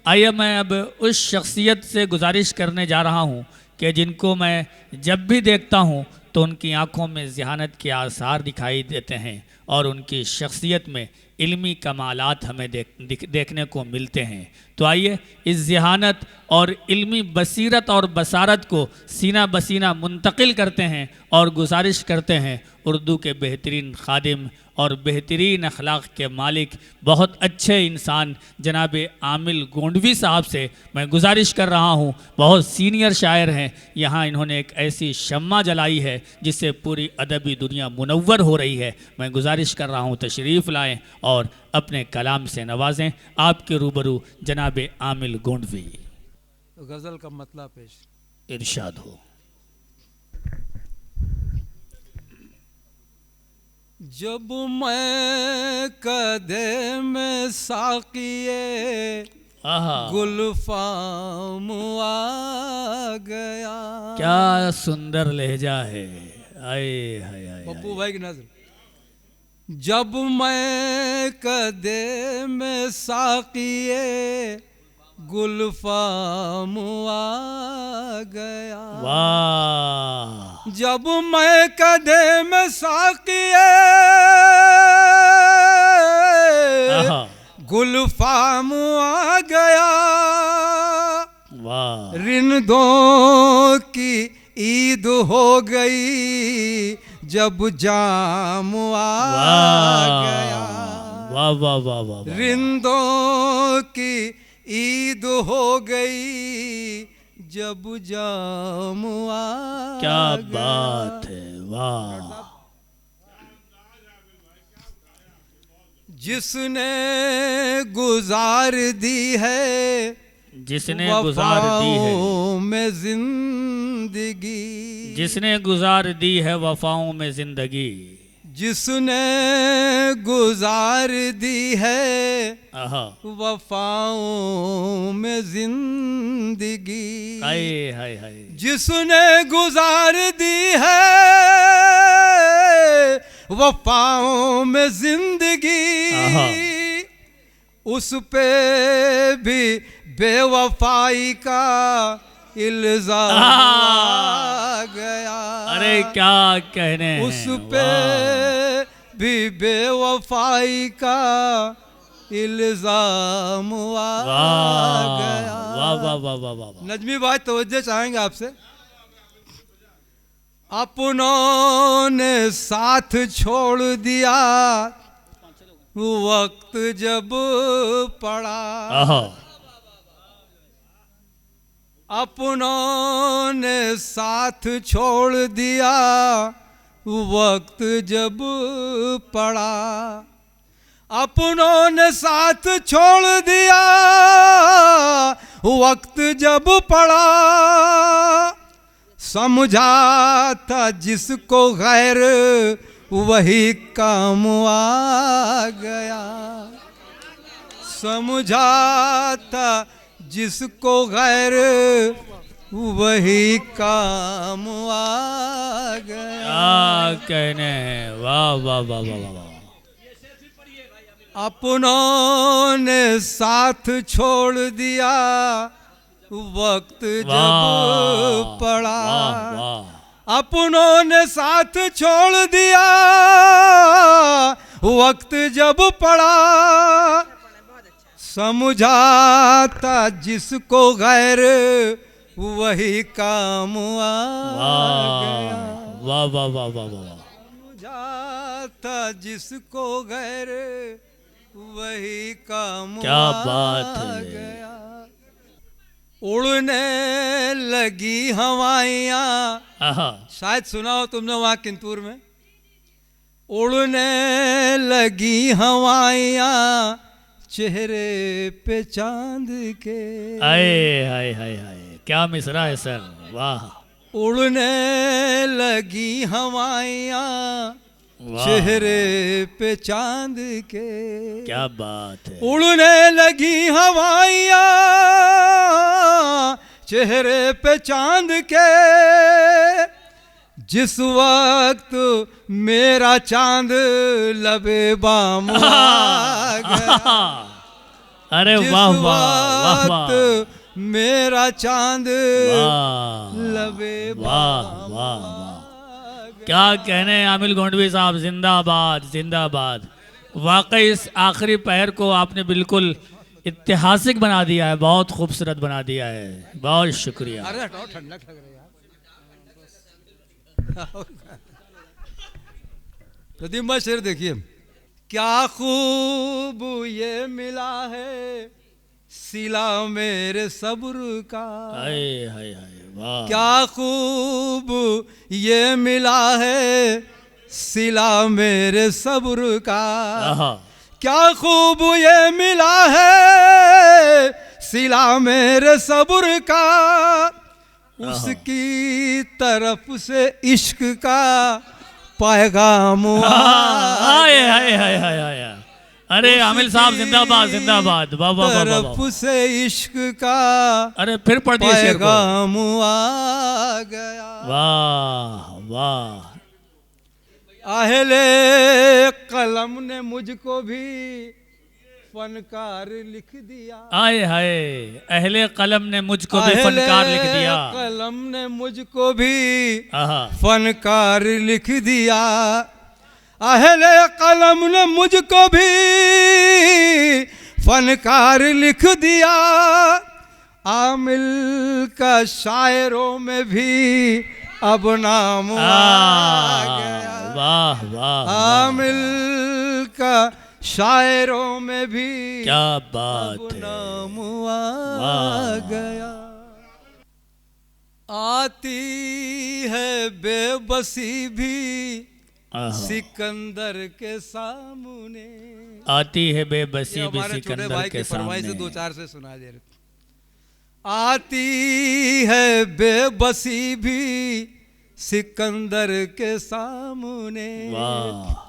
आइए मैं अब उस शख्सियत से गुजारिश करने जा रहा हूँ कि जिनको मैं जब भी देखता हूँ तो उनकी आंखों में ज़हानत के आसार दिखाई देते हैं और उनकी शख्सियत में इल्मी कमालात हमें देखने को मिलते हैं। तो आइए इस ज़हानत और इल्मी बसीरत और बसारत को सीना बसीना मुंतकिल करते हैं और गुजारिश करते हैं उर्दू के बेहतरीन खादिम और बेहतरीन अखलाक के मालिक बहुत अच्छे इंसान जनाब आमिल गोंडवी साहब से मैं गुजारिश कर रहा हूँ। बहुत सीनियर शायर हैं, यहाँ इन्होंने एक ऐसी शम्मा जलाई है जिससे पूरी अदबी दुनिया मुनव्वर हो रही है। मैं गुजारिश कर रहा हूँ तशरीफ़ लाएँ और अपने कलाम से नवाजें। आपके रूबरू जनाब आमिल गोंडवी। तो गज़ल का मतलब पेश इरशाद हो। जब मैं कदे में साकिए गुलफाम आ गया। क्या सुंदर लहजा है, आए हाय हाय। पप्पू भाई की नजर। जब मैं कदे में साकिए गुलफाम आ गया। वाह। जब मैं कदे में साकिए गुलफाम आ गया। वाह। रिंदों की ईद हो गई जब जाम आ गया। वाह वाह वाह वाह। रिंदों की ईद हो गई जब जाम आ क्या गया। बात है, वाह। जिसने गुजार दी है जिसने गुजार दी है में जिंदगी। जिसने गुजार दी है वफाओं में जिंदगी। जिसने गुजार दी है वफाओं में जिंदगी। हाय हाय हाय। जिसने गुजार दी है वफाओं में जिंदगी उस पे भी बेवफाई का इल्जाम आ गया। अरे क्या कहने हैं। उस पे भी बेवफाई का इल्जाम आ गया। वाह वाह वाह वाह वाह। नजमी भाई तवज्जो चाहेंगे आपसे। अपनों ने साथ छोड़ दिया वक्त जब पड़ा। अपनों ने साथ छोड़ दिया वक्त जब पड़ा। अपनों ने साथ छोड़ दिया वक्त जब पड़ा। समझा था जिसको गैर वही काम आ गया। समझा था जिसको गैर वही काम आ गया। क्या कहने हैं, वाह वाह वाह वाह वाह। अपनों ने साथ छोड़ दिया वक्त जब पड़ा। अपनों ने साथ छोड़ दिया वक्त जब पड़ा। समझा था जिसको गैर वही काम आ गया। वाह वाह वाह वाह वाह। समझा था जिसको गैर वही काम क्या आ बात है। गया। उड़ने लगी हवाइयाँ, शायद सुना हो तुमने वहाँ किंतूर में। उड़ने लगी हवाइयाँ चेहरे पे चांद के। आए हाय हाय हाय, क्या मिसरा है सर, वाह। उड़ने लगी हवाइयाँ चेहरे पे चांद के। क्या बात है। उड़ने लगी हवाइयाँ चेहरे पे चांद के। जिस वक्त मेरा चांद लबे बाम आ गया। अरे जिस वाह वाह वाह वाह वक्त मेरा चांद वाह लबे वाह वाह वाह, क्या कहने हैं आमिल गोंडवी साहब, जिंदाबाद जिंदाबाद। वाकई इस आखिरी पहर को आपने बिल्कुल ऐतिहासिक बना दिया है, बहुत खूबसूरत बना दिया है, बहुत शुक्रिया। अरे हटाओ, ठंडक लग रही है यार। नदीम भाई शेर देखिए, क्या खूब ये मिला है सिला मेरे सब्र का, हाय हाय हाय वाह, क्या खूब ये मिला है सिला मेरे सब्र का, आहा, क्या खूब ये मिला है सिला मेरे सब्र का, उसकी तरफ से इश्क का पैगाम हाय हाय हाय हाय हाय, अरे आमिल साहब जिंदाबाद जिंदाबाद, वाह वाह वाह वाह तरफ वाह। से इश्क का अरे फिर पढ़ दिए शेर को, पैगाम आ गया। वाह वाह, आहले कलम ने मुझको भी फनकार लिख दिया, आए हाय, अहले कलम ने मुझको भी फनकार लिख दिया, कलम ने मुझको भी आहा, फनकार लिख दिया, आहले कलम ने मुझको भी फनकार लिख दिया, आमिल का शायरों में भी अब नाम आ गया, वाह वाह, आमिल का शायरों में भी क्या अब बात है, नाम आ वाह। गया। आती है बेबसी भी आहा, सिकंदर के सामने, आती है बेबसी भी हमारे छोटे सिकंदर भाई के की फरमाइश से सामने, दो चार से सुना दे रहे। आती है बेबसी भी सिकंदर के सामने, वाह,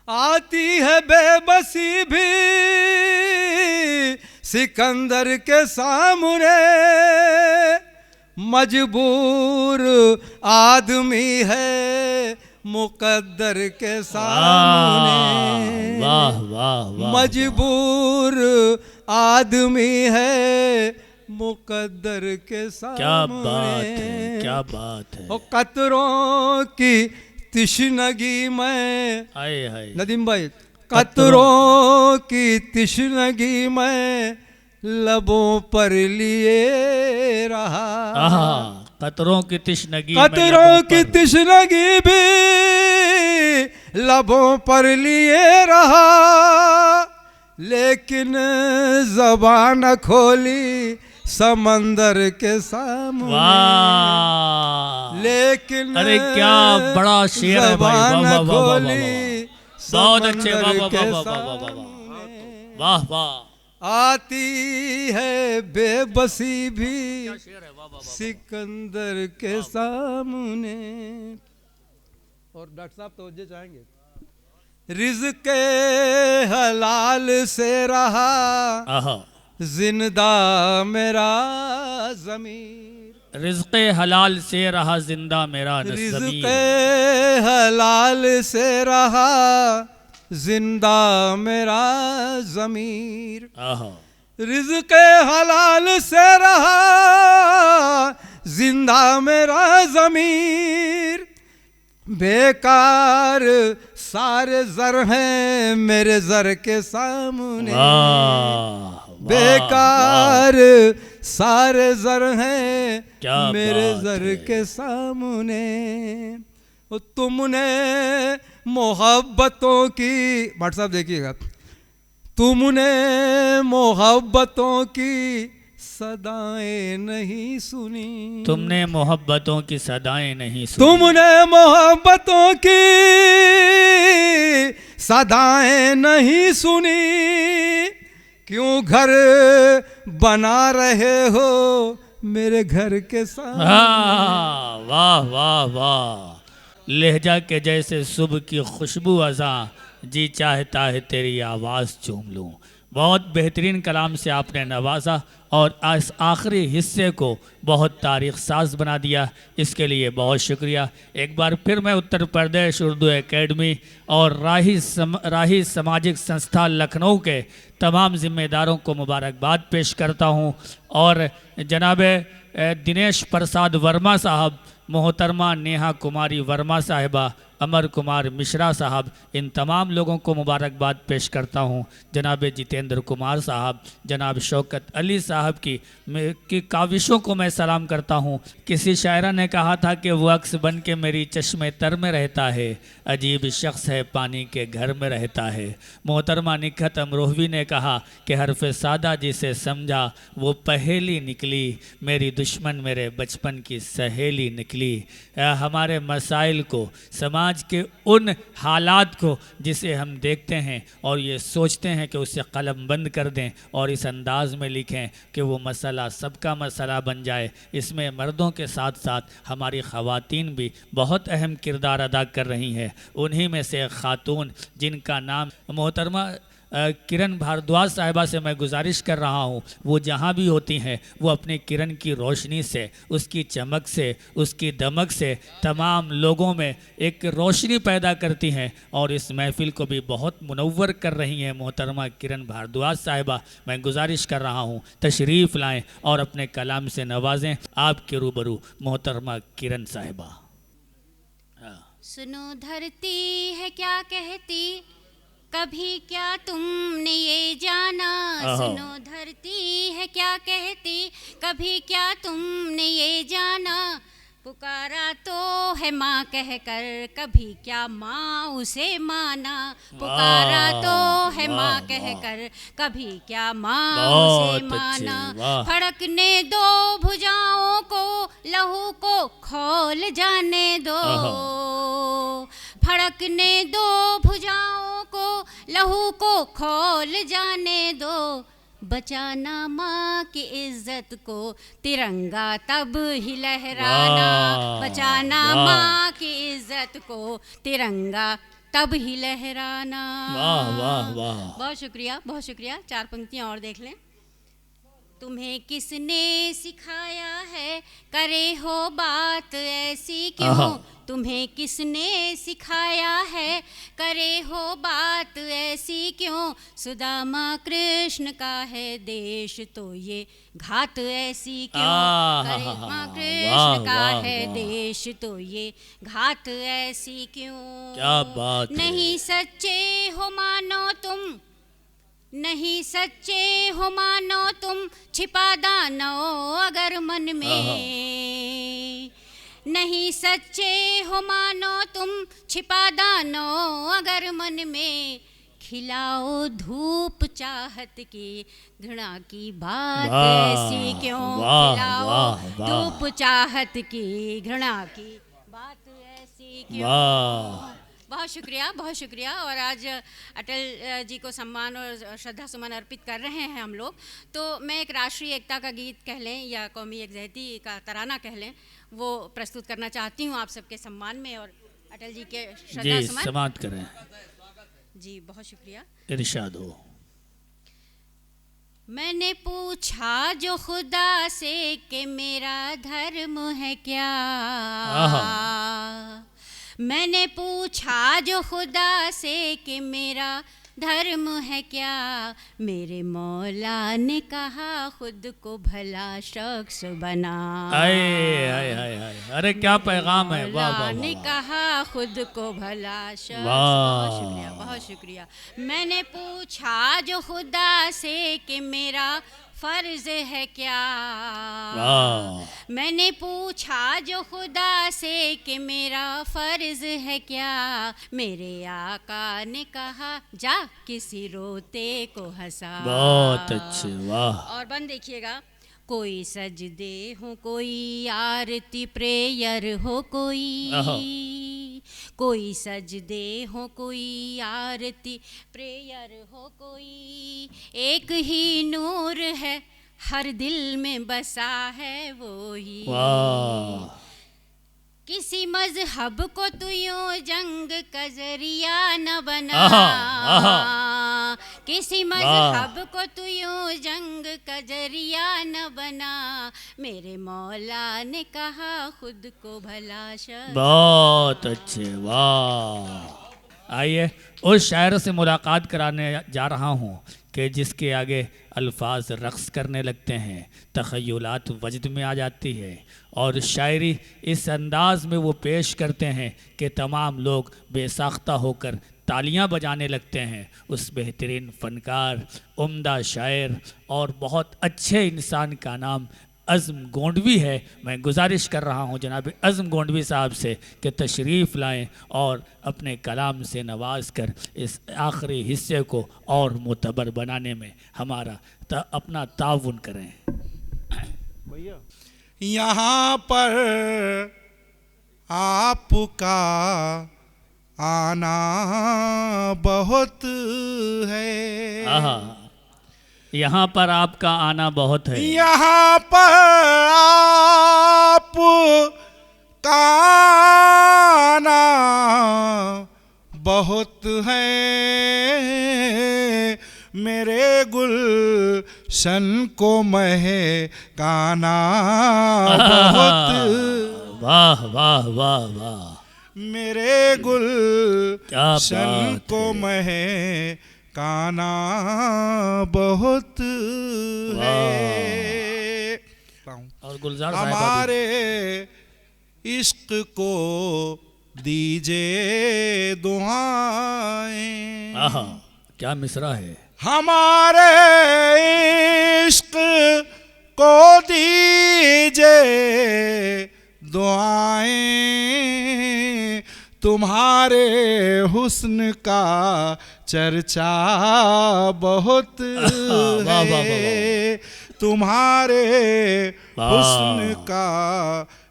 आती है बेबसी भी सिकंदर के सामने, मजबूर आदमी है मुकद्दर के सामने, वाह वाह वाह, मजबूर आदमी है मुकद्दर के सामने। क्या बात है, क्या बात है, और कतरों की तिश्नगी में, हाय हाय, नदीम भाई, कतरों की तिश्नगी में लबों पर लिए रहा, आहा, कतरों की तिश्नगी, कतरों की तिश्नगी भी लबों पर लिए रहा, लेकिन ज़बान खोली समंदर के सामने, वाह, लेकिन अरे क्या बड़ा शेर है भाई, वाह वाह वाह वाह वाह, बहुत अच्छे, वाह वाह वाह वाह वाह वाह वाह वाह वाह, आती है बेबसी भी सिकंदर के सामने। और डॉक्टर साहब तवज्जो चाहेंगे, रिज़्क़े हलाल से रहा आहा, जिंदा मेरा ज़मीर, रिज़्क़े हलाल से रहा जिंदा मेरा ज़मीर, रिज़्क़े हलाल से रहा जिंदा मेरा ज़मीर, आहा, रिज़्क़े हलाल से रहा जिंदा मेरा ज़मीर, बेकार सारे ज़र हैं मेरे ज़र के सामने, वाह, बेकार सारे ज़र हैं क्या मेरे बात ज़र है। के सामने। और तुमने मोहब्बतों की, भाट साहब देखिएगा, तुमने मोहब्बतों की सदाएं नहीं सुनी, तुमने मोहब्बतों की सदाएं नहीं सुनी, तुमने मोहब्बतों की सदाएं नहीं सुनी, क्यों घर बना रहे हो मेरे घर के सामने। हाँ, वाह वाह वाह, लहजा के जैसे सुबह की खुशबू अज़ा, जी चाहता है तेरी आवाज़ चूम लूं, बहुत बेहतरीन कलाम से आपने नवाजा और इस आखिरी हिस्से को बहुत तारीख साज बना दिया, इसके लिए बहुत शुक्रिया। एक बार फिर मैं उत्तर प्रदेश उर्दू एकेडमी और राही सामाजिक संस्था लखनऊ के तमाम ज़िम्मेदारों को मुबारकबाद पेश करता हूँ और जनाब दिनेश प्रसाद वर्मा साहब, मोहतरमा नेहा कुमारी वर्मा साहिबा, अमर कुमार मिश्रा साहब, इन तमाम लोगों को मुबारकबाद पेश करता हूँ। जनाब जितेंद्र कुमार साहब, जनाब शौकत अली साहब की काविशों को मैं सलाम करता हूँ। किसी शायरा ने कहा था कि वो अक्स बन के मेरी चश्मे तर में रहता है, अजीब शख्स है पानी के घर में रहता है। मोहतरमा निखत अमरोहवी ने कहा कि हरफ सादा जिसे समझा वो पहेली निकली, मेरी दुश्मन मेरे बचपन की सहेली निकली। हमारे मसाइल को, समाज के उन हालात को जिसे हम देखते हैं और ये सोचते हैं कि उसे कलम बंद कर दें और इस अंदाज में लिखें कि वो मसला सबका मसला बन जाए। इसमें मर्दों के साथ साथ हमारी ख़वातीन भी बहुत अहम किरदार अदा कर रही हैं। उन्हीं में से एक ख़ातून जिनका नाम मोहतरमा किरण भारद्वाज साहिबा से मैं गुजारिश कर रहा हूँ, वो जहाँ भी होती हैं वो अपनी किरण की रोशनी से, उसकी चमक से, उसकी दमक से तमाम लोगों में एक रोशनी पैदा करती हैं और इस महफ़िल को भी बहुत मुनव्वर कर रही हैं। मोहतरमा किरण भारद्वाज साहिबा, मैं गुजारिश कर रहा हूँ तशरीफ़ लाएं और अपने कलाम से नवाजें आपके रूबरू मोहतरमा किरण साहिबा। सुनो धरती है क्या कहती, कभी क्या तुमने ये जाना। सुनो धरती है क्या कहती, कभी क्या तुमने ये जाना। पुकारा तो है माँ कहकर, कभी क्या माँ उसे माना। पुकारा तो है माँ कहकर, कभी क्या माँ उसे माना। फड़कने दो भुजाओं को, लहू को खोल जाने दो। फड़कने दो भुजाओं को, लहू को खोल जाने दो। बचाना माँ की इज्जत को, तिरंगा तब ही लहराना। बचाना माँ की इज्जत को, तिरंगा तब ही लहराना। वाह वाह वाह, बहुत शुक्रिया, बहुत शुक्रिया। 4 पंक्तियाँ और देख लें। तुम्हें किसने सिखाया है, करे हो बात ऐसी क्यों। तुम्हें किसने सिखाया है, करे हो बात ऐसी क्यों। सुदामा कृष्ण का है देश, तो ये घात ऐसी क्यों। करे माँ कृष्ण का है देश, तो ये घात ऐसी क्यों। क्या बात है। नहीं सच्चे हो मानो तुम, नहीं सच्चे हो मानो तुम, छिपा दानो अगर मन में। नहीं सच्चे हो मानो तुम, छिपा दानो अगर मन में। खिलाओ धूप चाहत की, घृणा की बात ऐसी क्यों। खिलाओ धूप चाहत की, घृणा की बात ऐसी क्यों। बहुत शुक्रिया, बहुत शुक्रिया। और आज अटल जी को सम्मान और श्रद्धा सुमन अर्पित कर रहे हैं हम लोग, तो मैं एक राष्ट्रीय एकता का गीत कह लें या कौमी यकजहती का तराना कह लें, वो प्रस्तुत करना चाहती हूँ आप सबके सम्मान में और अटल जी के श्रद्धा सुमन समाप्त करें। जी बहुत शुक्रिया। इरशाद हो। मैंने पूछा जो खुदा से कि मेरा धर्म है क्या। मैंने पूछा जो खुदा से कि मेरा धर्म है क्या। मेरे मौला ने कहा खुद को भला शख्स बना। आए आए आए आए, अरे क्या पैगाम है। वाह वाह, ने कहा खुद को भला शख्स। बहुत शुक्रिया, बहुत शुक्रिया। मैंने पूछा जो खुदा से कि मेरा फर्ज है क्या। मैंने पूछा जो खुदा से कि मेरा फर्ज है क्या। मेरे आका ने कहा जा किसी रोते को हंसा। बहुत अच्छे, वाह। और बंद देखिएगा। कोई सजदे हो, कोई आरती प्रेयर हो, कोई सजदे हो, कोई आरती प्रेयर हो, कोई एक ही नूर है हर दिल में बसा है वो ही। किसी मजहब को तू यूं जंग का जरिया न बना। किसी मजहब को तू यूं जंग का जरिया न बना, मेरे मौला ने कहा खुद को भला शख्स। बहुत अच्छे, वाह। आइए उस शायर से मुलाकात कराने जा रहा हूँ कि जिसके आगे अल्फाज रक़्स करने लगते हैं, तख़य्युलात वजद में आ जाती है और शायरी इस अंदाज़ में वो पेश करते हैं कि तमाम लोग बेसाख्ता होकर तालियां बजाने लगते हैं। उस बेहतरीन फ़नकार, उम्दा शायर और बहुत अच्छे इंसान का नाम अज़्म गोंडवी है। मैं गुजारिश कर रहा हूँ जनाब अज़्म गोंडवी साहब से कि तशरीफ़ लाएं और अपने कलाम से नवाज कर इस आखिरी हिस्से को और मोतबर बनाने में हमारा अपना ताउन करें। भैया यहाँ पर आपका आना बहुत है, आहा, यहाँ पर आपका आना बहुत है। यहाँ पर आपका आना बहुत है, मेरे गुलशन को महकाना बहुत। वाह वाह वाह वाह, मेरे गुलशन को महकाना बहुत है। और गुलजार साहब हमारे इश्क को दीजिए दुआएं। आहा, क्या मिसरा है। हमारे इश्क को दीजिए दुआएं, तुम्हारे हुस्न का चर्चा बहुत है, तुम्हारे हुस्न का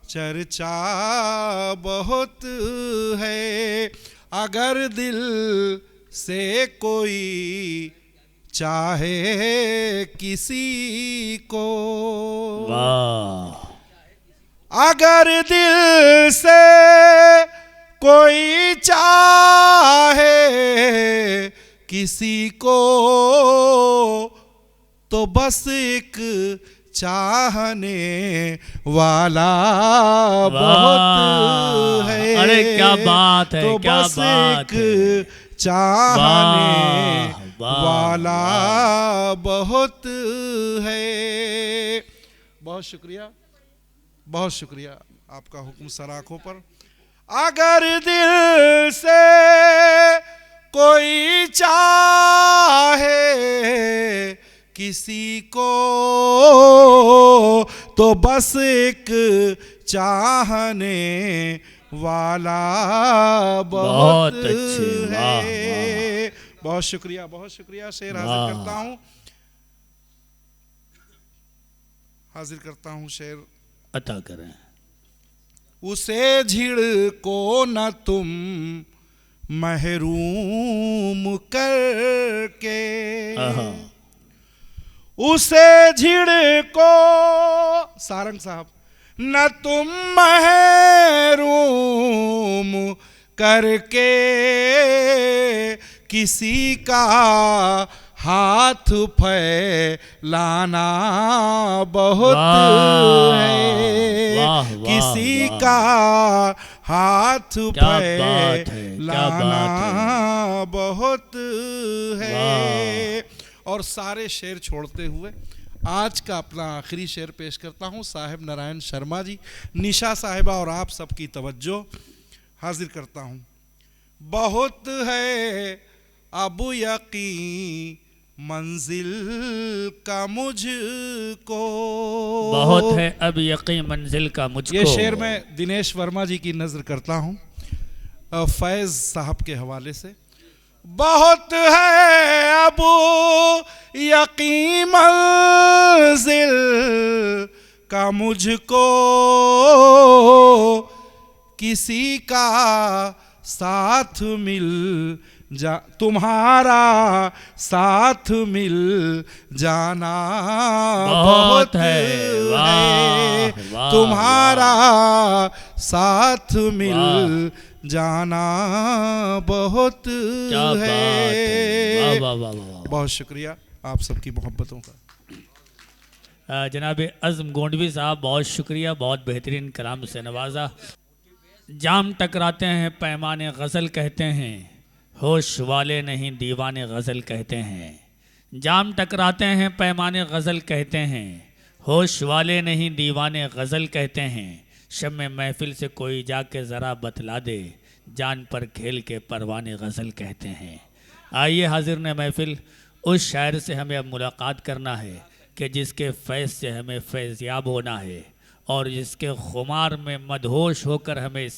चर्चा बहुत है। अगर दिल से कोई चाहे किसी को, वाह, अगर दिल से कोई चाहे किसी को, तो बस एक चाहने वाला बहुत है। अरे क्या बात है, तो क्या बस बात एक चाहने वाह, वाला बहुत है। बहुत शुक्रिया, बहुत शुक्रिया आपका हुक्म सर आंखों पर। अगर दिल से कोई चाहे किसी को, तो बस एक चाहने वाला बहुत अच्छे, वाह, है। बहुत शुक्रिया, बहुत शुक्रिया। शेर हाजिर करता हूँ, हाजिर करता हूँ शेर अता करें। उसे झिड़को न तुम महरूम करके, उसे झिड़को सारंग साहब न तुम महरूम करके, किसी का हाथ फैलाना बहुत है, किसी का हाथ फैलाना बहुत है। और सारे शेर छोड़ते हुए आज का अपना आखिरी शेर पेश करता हूँ। साहिब नारायण शर्मा जी, निशा साहिबा और आप सबकी तवज्जो हाजिर करता हूँ। बहुत है अब यकीन मंजिल का मुझको, बहुत है अब यकीन मंजिल का मुझको। ये शेर मैं दिनेश वर्मा जी की नज़र करता हूँ फैज़ साहब के हवाले से। बहुत है अब यकीन मंजिल का मुझको, किसी का साथ मिल जा, तुम्हारा साथ मिल जाना बहुत है, तुम्हारा साथ मिल जाना बहुत है। बहुत शुक्रिया आप सबकी मोहब्बतों का। जनाब अज़्म गोंडवी साहब बहुत शुक्रिया, बहुत बेहतरीन कलाम से नवाजा। जाम टकराते हैं पैमाने गज़ल कहते हैं, होश वाले नहीं दीवाने गज़ल कहते हैं। जाम टकराते हैं पैमाने गज़ल कहते हैं, होश वाले नहीं दीवाने गज़ल कहते हैं। शम्मे महफिल से कोई जाके ज़रा बतला दे, जान पर खेल के परवाने गज़ल कहते हैं। आइए हाजिर ने महफिल, उस शायर से हमें अब मुलाकात करना है कि जिसके फैज़ से हमें फैज़याब होना है और जिसके खुमार में मदहोश होकर हमें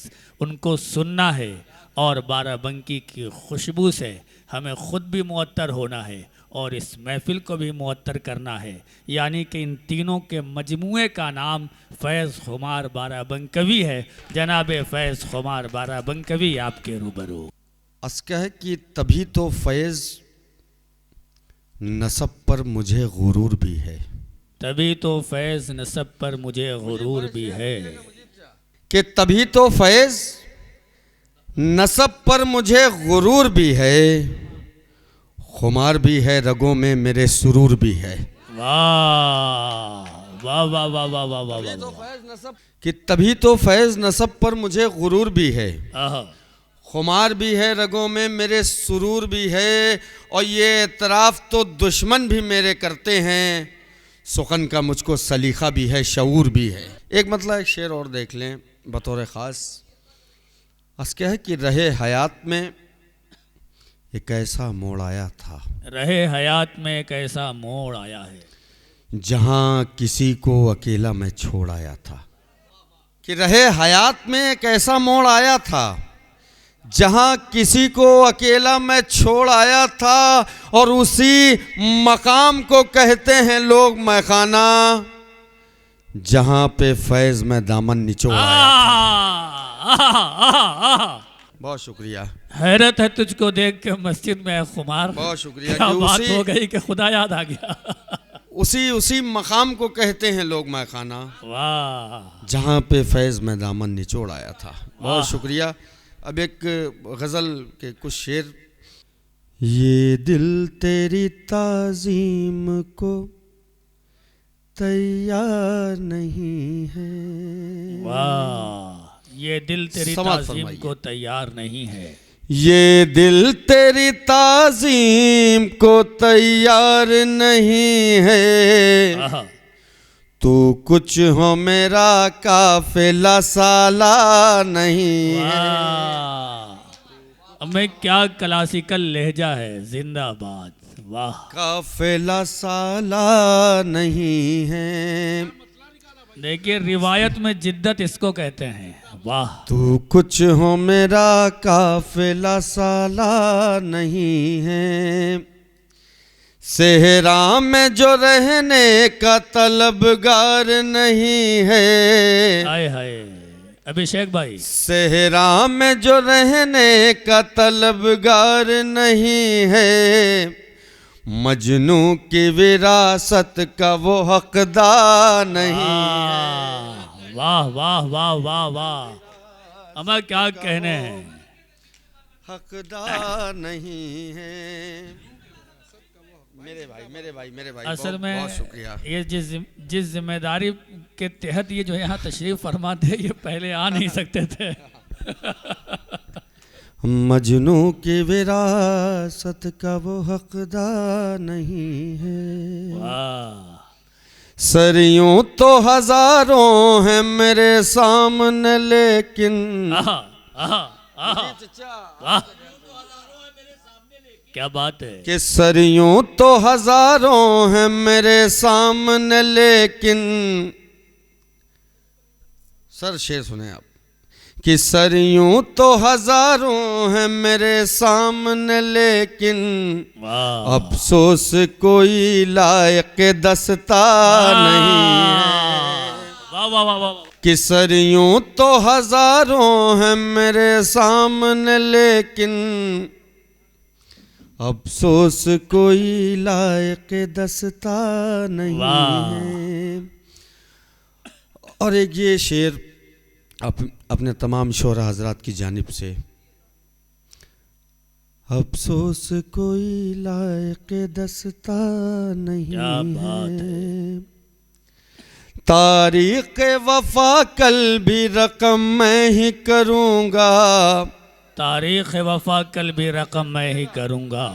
उनको सुनना है और बाराबंकी की खुशबू से हमें ख़ुद भी मुअत्तर होना है और इस महफ़िल को भी मुअत्तर करना है। यानी कि इन तीनों के मजमूए का नाम फैज़ खुमार बाराबंकवी है। जनाब फैज़ खुमार बाराबंकवी आपके रूबरू। अस्का है कि तभी तो फैज़ नसब पर मुझे गुरूर भी है, तभी तो फैज़ नसब पर मुझे गुरूर भी है, कि तभी तो फैज़ नसब पर मुझे गुरूर भी है, खुमार भी है रगों में मेरे सुरूर भी है। वाह वाह वाह वाह वाह वाह वाह वाह। कि तभी तो फैज़ नसब पर मुझे गुरूर भी है, आहा, खुमार भी है रगों में मेरे सुरूर भी है, और ये एतराफ़ तो दुश्मन भी मेरे करते हैं, सुखन का मुझको सलीखा भी है शऊर भी है। एक मतलब एक शेर और देख लें बतौर ख़ास। अस्का है कि रहे हयात में एक ऐसा मोड़ आया था, रहे हयात में एक ऐसा मोड़ आया है, जहाँ किसी को अकेला मैं छोड़ आया था। कि रहे हयात में एक ऐसा मोड़ आया था, जहाँ किसी को अकेला मैं छोड़ आया था, और उसी मकाम को कहते हैं लोग मैखाना, जहाँ पे फैज़ में दामन निचोड़ आया था। बहुत शुक्रिया। हैरत है तुझको देख के मस्जिद में खुमार। बहुत शुक्रिया। क्या कि बात उसी हो गई कि खुदा याद आ गया। उसी मकाम को कहते हैं लोग मैखाना, वाह, जहाँ पे फैज़ में दामन निचोड़ आया था। बहुत शुक्रिया। अब एक गज़ल के कुछ शेर। ये दिल तेरी ताज़ीम को तैयार नहीं है, वाह, ये दिल तेरी समाज ताज़ीम फरमाइए। को तैयार नहीं है, ये दिल तेरी ताज़ीम को तैयार नहीं है, आहा, तू कुछ हो मेरा काफिला साला नहीं है। वाह, अब मैं क्या क्लासिकल लहजा है, जिंदाबाद। वाह, काफिला साला नहीं है, देखिए रिवायत में जिद्दत इसको कहते हैं। वाह, तू कुछ हो मेरा काफिला साला नहीं है, सेहरा में जो रहने का तलबगार नहीं है, हाय हाय अभिषेक भाई, सेहरा में जो रहने का तलबगार नहीं है, मजनू की विरासत का वो हकदार नहीं है। वाह वाह वाह वाह वाह, हमें क्या कहने हैं। हकदार नहीं है। मेरे भाई असल बहुत, में बहुत शुक्रिया। ये जिस जिम्मेदारी के तहत ये जो है यहाँ तशरीफ फरमाते हैं, ये पहले आ नहीं सकते थे। मजनू की विरासत का वो हकदार नहीं है, वाह, सरियों तो हजारों हैं मेरे सामने लेकिन आहा, आहा, आहा, वाह, क्या बात है। कि सरियों तो हजारों हैं मेरे सामने लेकिन, सर शेर सुने आप, कि सरियों तो हजारों हैं मेरे सामने लेकिन, वाह, अफसोस कोई लायक दस्ता नहीं है। वाह वाह वाह वाह, कि सरियों तो हजारों हैं मेरे सामने लेकिन, अफसोस कोई लायक दस्ता नहीं है। और एक ये शेर अपने तमाम शोरा हजरात की जानिब से। अफसोस कोई लायक दस्ता नहीं क्या बात है, तारीख वफा कल भी रकम मैं ही करूँगा, तारीख़ वफ़ा कल भी रकम मैं ही करूँगा,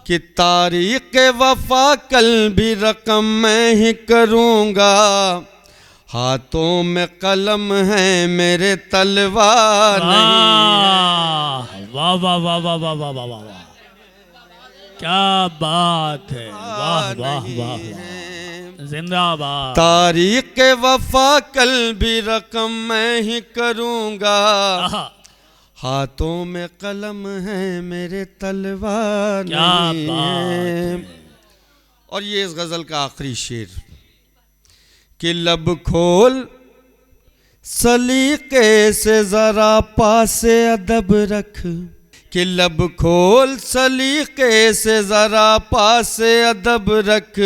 कि तारीख वफा कल भी रकम मैं ही करूँगा, हाथों में कलम है मेरे तलवार नहीं। वाह वाह वाह वाह वाह वाह वाह वाह वाह, क्या बात है, वाह वाह वाह वाह, जिंदाबाद। तारीख वफा कल भी रकम मैं ही करूँगा, आहा, हाथों में कलम है मेरे तलवार क्या नहीं बात है। है। और ये इस गज़ल का आखिरी शेर कि लब खोल सलीके से ज़रा पासे अदब रख, कि लब खोल सलीके से ज़रा पासे अदब रख,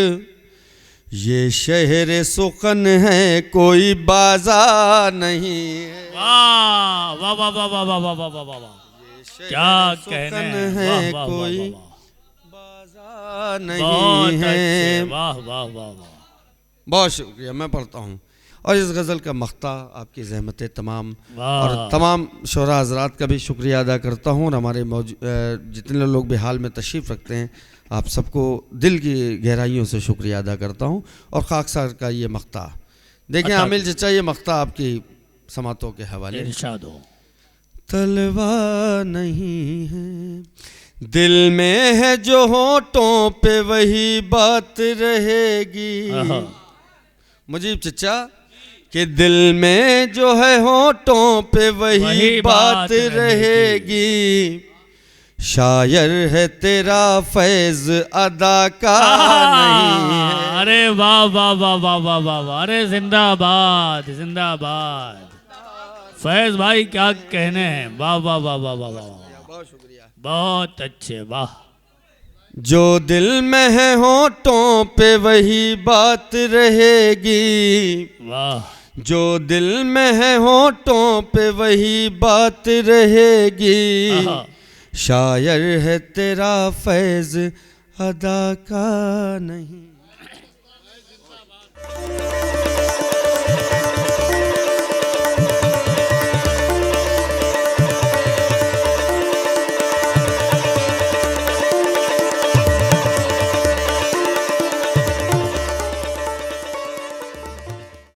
ये शहर सुखन है कोई बाजार नहीं है। वाह वाह वाह वाह वाह वाह वाह वाह वाह वाह वाह, क्या कहने सुखन हैं, है वाह वाह कोई वाह वाह, बाजार बहुत नहीं अच्छे, है। वाह वाह वाह वाह। बहुत शुक्रिया, मैं पढ़ता हूँ। और इस गज़ल का मख्ता आपकी ज़हमत तमाम वाह। और तमाम शोरा हज़रात का भी शुक्रिया अदा करता हूँ, और हमारे जितने लोग भी हाल में तशरीफ़ रखते हैं आप सबको दिल की गहराइयों से शुक्रिया अदा करता हूँ। और खाकसार का ये मख्ता देखिए आमिल चचा, ये मख्ता आपकी समातों के हवाले। इरशाद हो। तलवार नहीं है दिल में है जो होठों पे वही बात रहेगी, आहा, मुजीब चचा कि दिल में जो है होठों पे वही बात रहेगी, शायर है तेरा फैज अदा का नहीं है। अरे वाह वाह वाह वाह वाह वाह वाह, अरे जिंदाबाद जिंदाबाद। फैज भाई क्या कहने हैं, वाह वाह वाह वाह वाह वाह, बहुत शुक्रिया। बहुत अच्छे, वाह। जो दिल में है होठों पे वही बात रहेगी, वाह, जो दिल में है होठों पे वही बात रहेगी, आहा, शायर है तेरा फैज अदा का नहीं।